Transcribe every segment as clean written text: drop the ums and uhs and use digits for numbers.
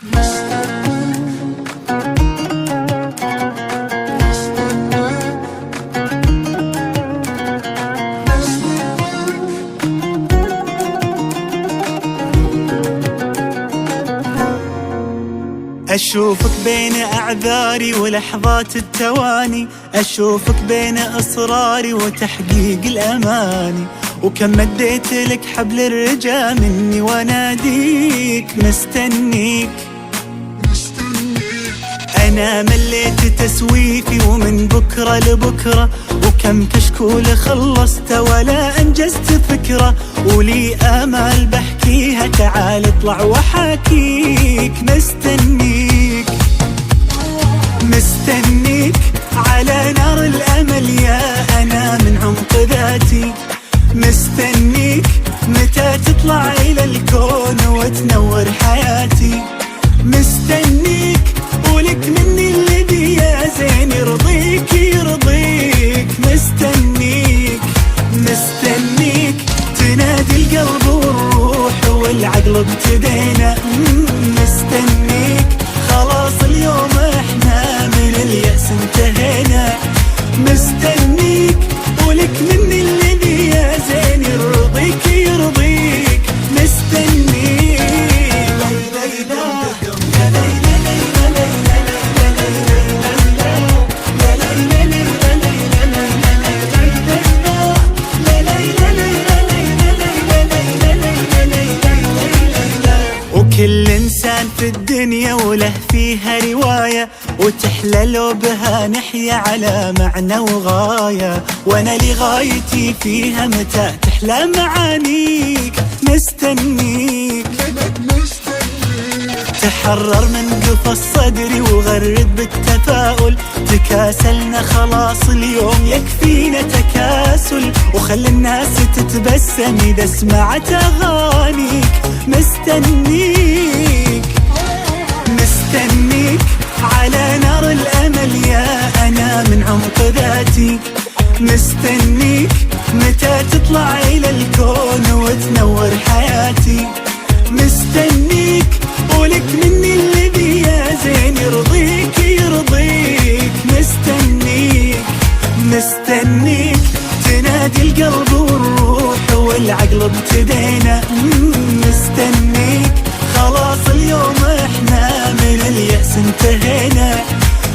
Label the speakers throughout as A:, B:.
A: أشوفك بين أعذاري ولحظات التواني، أشوفك بين إصراري وتحقيق الأماني، وكم مديت لك حبل الرجا مني واناديك مستنيك. أنا مليت تسويفي ومن بكرة لبكرة، وكم كشكول خلصت ولا أنجزت فكرة، ولي آمال بحكيها تعال اطلع وحاكيك. مستنيك مستنيك على نار الأمل يا أنا من عمق ذاتي، مستنيك متى تطلع إلى الكون وتنور حياتي، مستنيك ولك مني اللي بي يا زين يرضيك يرضيك. مستنيك مستنيك تنادي القلب والروح والعقل ابتدينا، مستنيك خلاص اليوم احنا من اليأس انتهينا، مستنيك ولك مني اللي بي يا زين يرضيك يرضيك. مستنيك كل إنسان في الدنيا وله فيها رواية، وتحلى لو بها نحيا على معنى وغاية، وأنا لغايتي فيها متى تحلى معانيك. مستنيك تحرر من قفص صدري وغرد بالتفاؤل، تكاسلنا خلاص اليوم يكفينا تكاسل، وخلي الناس تتبسم إذا سمعت أغانيك. مستنيك مستنيك على نار الأمل يا أنا من عمق ذاتي، مستنيك متى تطلع إلى الكون وتنور حياتي، مستنيك ولك مني اللي بي يا زين يرضيك يرضيك. مستنيك مستنيك تنادي القلب والروح والعقل ابتدينا، مستنيك خلاص اليوم احنا من اليأس انتهينا،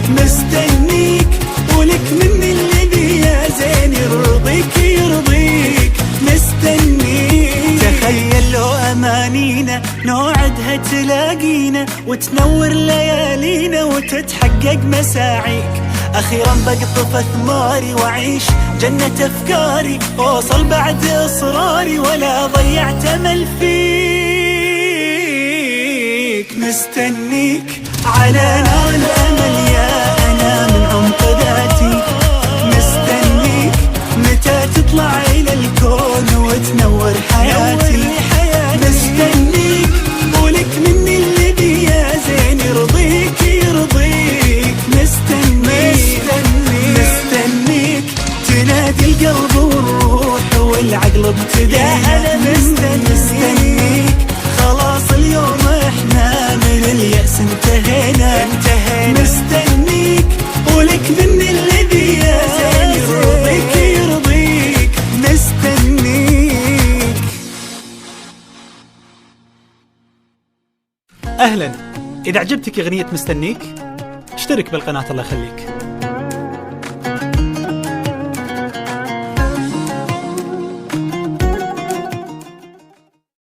A: مستنيك ولك مني اللي بي يا زين يرضيك يرضيك. مستنيك تخيل لو أمانينا نوعدها تلاقينا، وتنور ليالينا وتتحقق مساعيك، أخيرا بقطف أثماري وأعيش جنة أفكاري، وأوصل بعد إصراري ولا ضيعت أمل فيك. مستنيك على نار الأمل يا أنا من عمق ذاتي، مستنيك متى تطلع إلى الكون وتنور حياتي، مستنيك ولك مني اللي بي يا زين يرضيك يرضيك. مستنيك مستنيك تنادي القلب والروح والعقل ابتدينا، مستنيك خلاص اليوم احنا من اليأس انتهينا، مستنيك ولك مني اللي بي يا زين يرضيك يرضيك. مستنيك.
B: أهلا، إذا عجبتك أغنية مستنيك اشترك بالقناة الله يخليك.